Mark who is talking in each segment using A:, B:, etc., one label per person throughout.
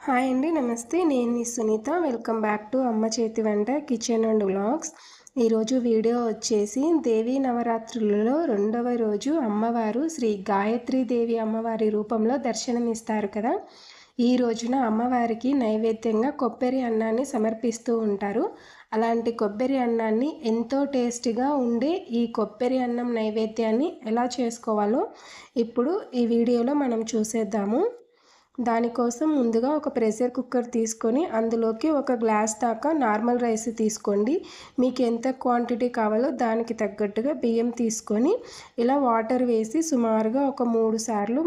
A: Hi అండి, నమస్తే. నేను మీ సునీత. వెల్కమ్ బ్యాక్ టు అమ్మ చేతి వంట కిచెన్ అండ్ వ్లాగ్స్. ఈరోజు వీడియో వచ్చేసి దేవీ నవరాత్రులలో రెండవ రోజు అమ్మవారు శ్రీ గాయత్రీదేవి అమ్మవారి రూపంలో దర్శనమిస్తారు కదా. ఈ రోజున అమ్మవారికి నైవేద్యంగా కొబ్బరి అన్నాన్ని సమర్పిస్తూ ఉంటారు. అలాంటి కొబ్బరి అన్నాన్ని ఎంతో టేస్టీగా ఉండే ఈ కొబ్బరి అన్నం నైవేద్యాన్ని ఎలా చేసుకోవాలో ఇప్పుడు ఈ వీడియోలో మనం చూసేద్దాము. దానికోసం ముందుగా ఒక ప్రెషర్ కుక్కర్ తీసుకొని అందులోకి ఒక గ్లాస్ దాకా నార్మల్ రైస్ తీసుకోండి. మీకు ఎంత క్వాంటిటీ కావాలో దానికి తగ్గట్టుగా బియ్యం తీసుకొని ఇలా వాటర్ వేసి సుమారుగా ఒక 3 సార్లు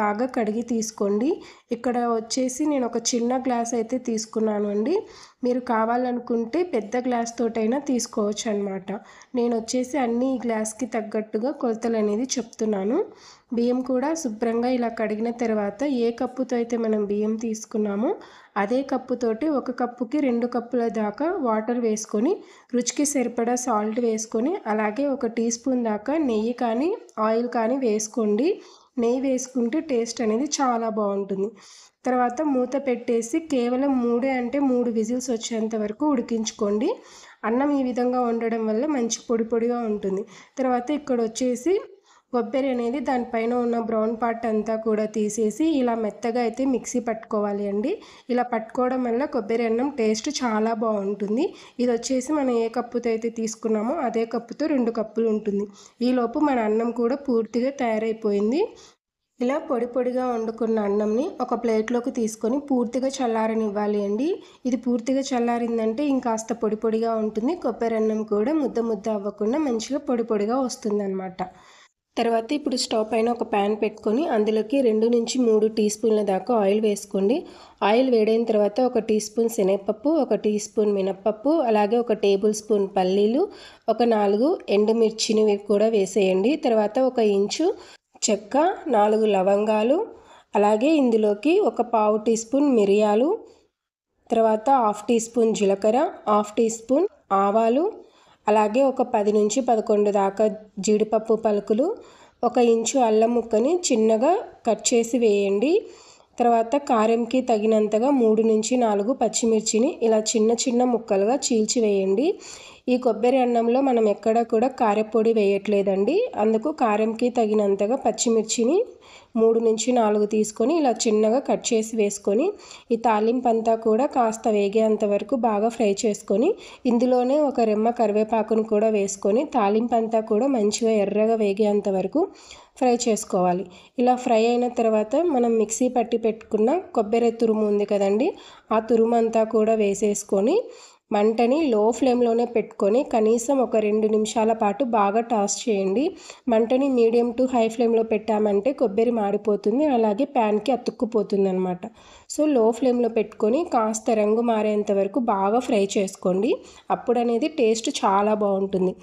A: బాగా కడిగి తీసుకోండి. ఇక్కడ వచ్చేసి నేను ఒక చిన్న గ్లాస్ అయితే తీసుకున్నాను అండి. మీరు కావాలనుకుంటే పెద్ద గ్లాస్ తోటైనా తీసుకోవచ్చు అనమాట. నేను వచ్చేసి అన్ని ఈ గ్లాస్కి తగ్గట్టుగా కొలతలు అనేది చెప్తున్నాను. బియ్యం కూడా శుభ్రంగా ఇలా కడిగిన తర్వాత ఏ కప్పుతో అయితే మనం బియ్యం తీసుకున్నామో అదే కప్పుతోటి 1 కప్పుకి 2 కప్పుల దాకా వాటర్ వేసుకొని రుచికి సరిపడా సాల్ట్ వేసుకొని అలాగే 1 టీ స్పూన్ దాకా నెయ్యి కానీ ఆయిల్ కానీ వేసుకోండి. నెయ్యి వేసుకుంటే టేస్ట్ అనేది చాలా బాగుంటుంది. తర్వాత మూత పెట్టేసి కేవలం 3 విజిల్స్ వచ్చేంత వరకు ఉడికించుకోండి. అన్నం ఈ విధంగా వండడం వల్ల మంచి పొడి పొడిగా ఉంటుంది. తర్వాత ఇక్కడ వచ్చేసి కొబ్బరి అనేది దానిపైన ఉన్న బ్రౌన్ పార్ట్ అంతా కూడా తీసేసి ఇలా మెత్తగా అయితే మిక్సీ పట్టుకోవాలి అండి. ఇలా పట్టుకోవడం వల్ల కొబ్బరి అన్నం టేస్ట్ చాలా బాగుంటుంది. ఇది వచ్చేసి మనం ఏ కప్పుతో అయితే తీసుకున్నామో అదే కప్పుతో 2 కప్పులు ఉంటుంది. ఈలోపు మన అన్నం కూడా పూర్తిగా తయారైపోయింది. ఇలా పొడి పొడిగా వండుకున్న అన్నంని ఒక ప్లేట్లోకి తీసుకొని పూర్తిగా చల్లారనివ్వాలి అండి. ఇది పూర్తిగా చల్లారిందంటే ఇంకాస్త పొడి పొడిగా ఉంటుంది. కొబ్బరి అన్నం కూడా ముద్ద ముద్ద అవ్వకుండా మంచిగా పొడి పొడిగా వస్తుందన్నమాట. తర్వాత ఇప్పుడు స్టవ్ పైన ఒక ప్యాన్ పెట్టుకొని అందులోకి 2 నుంచి 3 టీ స్పూన్ల దాకా ఆయిల్ వేసుకోండి. ఆయిల్ వేడైన తర్వాత 1 టీ స్పూన్ శనగపప్పు, 1 టీ స్పూన్ మినప్పప్పు, అలాగే 1 టేబుల్ స్పూన్ పల్లీలు, ఒక 4 ఎండుమిర్చిని కూడా వేసేయండి. తర్వాత 1 ఇంచు చెక్క, 4 లవంగాలు, అలాగే ఇందులోకి 1/4 టీ స్పూన్ మిరియాలు, తర్వాత 1/2 టీ స్పూన్ జీలకర్ర, 1/2 టీ స్పూన్ ఆవాలు, అలాగే ఒక 10 నుంచి 11 దాకా జీడిపప్పు పలుకులు, 1 ఇంచు అల్లం ముక్కని చిన్నగా కట్ చేసి వేయండి. తర్వాత కారంకి తగినంతగా 3 నుంచి 4 పచ్చిమిర్చిని ఇలా చిన్న చిన్న ముక్కలుగా చీల్చి వేయండి. ఈ కొబ్బరి అన్నంలో మనం ఎక్కడ కూడా కారపొడి వేయట్లేదండి. అందుకు కారంకి తగినంతగా పచ్చిమిర్చిని 3 నుంచి 4 తీసుకొని ఇలా చిన్నగా కట్ చేసి వేసుకొని ఈ తాలింపు అంతా కూడా కాస్త వేగేంత వరకు బాగా ఫ్రై చేసుకొని ఇందులోనే ఒక రెమ్మ కరివేపాకును కూడా వేసుకొని తాలింపు అంతా కూడా మంచిగా ఎర్రగా వేగేంత వరకు ఫ్రై చేసుకోవాలి. ఇలా ఫ్రై అయిన తర్వాత మనం మిక్సీ పట్టి పెట్టుకున్న కొబ్బరి తురుము ఉంది కదండి, ఆ తురుము అంతా కూడా వేసేసుకొని మంటని లో ఫ్లేమ్లోనే పెట్టుకొని కనీసం ఒక 2 నిమిషాల పాటు బాగా టాస్ చేయండి. మంటని మీడియం టు హై ఫ్లేమ్లో పెట్టామంటే కొబ్బరి మాడిపోతుంది, అలాగే ప్యాన్కి అతుక్కుపోతుంది అనమాట. సో లో ఫ్లేమ్లో పెట్టుకొని కాస్త రంగు మారేంత వరకు బాగా ఫ్రై చేసుకోండి. అప్పుడు అనేది టేస్ట్ చాలా బాగుంటుంది.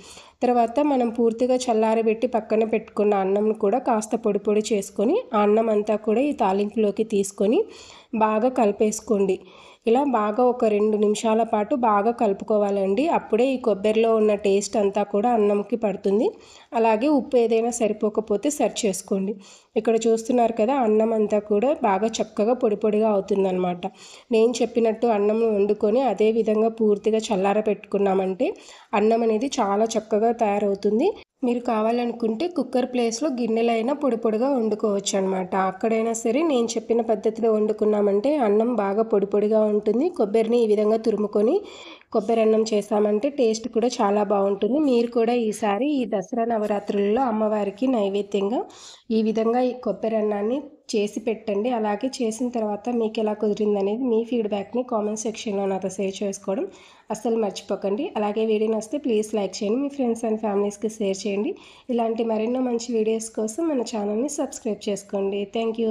A: తర్వాత మనం పూర్తిగా చల్లారబెట్టి పక్కన పెట్టుకున్న అన్నం కూడా కాస్త పొడి పొడి చేసుకొని ఆ అన్నం అంతా కూడా ఈ తాలింపులోకి తీసుకొని బాగా కలిపేసుకోండి. ఇలా బాగా ఒక 2 నిమిషాల పాటు బాగా కలుపుకోవాలండి. అప్పుడే ఈ కొబ్బరిలో ఉన్న టేస్ట్ అంతా కూడా అన్నంకి పడుతుంది. అలాగే ఉప్పు ఏదైనా సరిపోకపోతే సరి చేసుకోండి. ఇక్కడ చూస్తున్నారు కదా, అన్నం అంతా కూడా బాగా చక్కగా పొడి పొడిగా అవుతుందన్నమాట. నేను చెప్పినట్టు అన్నం వండుకొని అదే విధంగా పూర్తిగా చల్లార పెట్టుకున్నామంటే అన్నం అనేది చాలా చక్కగా తయారవుతుంది. మీరు కావాలనుకుంటే కుక్కర్ ప్లేస్లో గిన్నెలైనా పొడి పొడిగా వండుకోవచ్చు అనమాట. అక్కడైనా సరే నేను చెప్పిన పద్ధతిలో వండుకున్నామంటే అన్నం బాగా పొడి పొడిగా ఉంటుంది. కొబ్బరిని ఈ విధంగా తురుముకొని కొబ్బరి అన్నం చేసామంటే టేస్ట్ కూడా చాలా బాగుంటుంది. మీరు కూడా ఈసారి ఈ దసరా నవరాత్రులలో అమ్మవారికి నైవేద్యంగా ఈ విధంగా ఈ కొబ్బరి అన్నాన్ని చేసి పెట్టండి. అలాగే చేసిన తర్వాత మీకు ఎలా కుదిరింది అనేది మీ ఫీడ్బ్యాక్ని కామెంట్ సెక్షన్లో నాతో షేర్ చేసుకోవడం అస్సలు మర్చిపోకండి. అలాగే వీడియో నచ్చితే ప్లీజ్ లైక్ చేయండి, మీ ఫ్రెండ్స్ అండ్ ఫ్యామిలీస్కి షేర్ చేయండి. ఇలాంటి మరెన్నో మంచి వీడియోస్ కోసం మన ఛానల్ని సబ్స్క్రైబ్ చేసుకోండి. Thank you.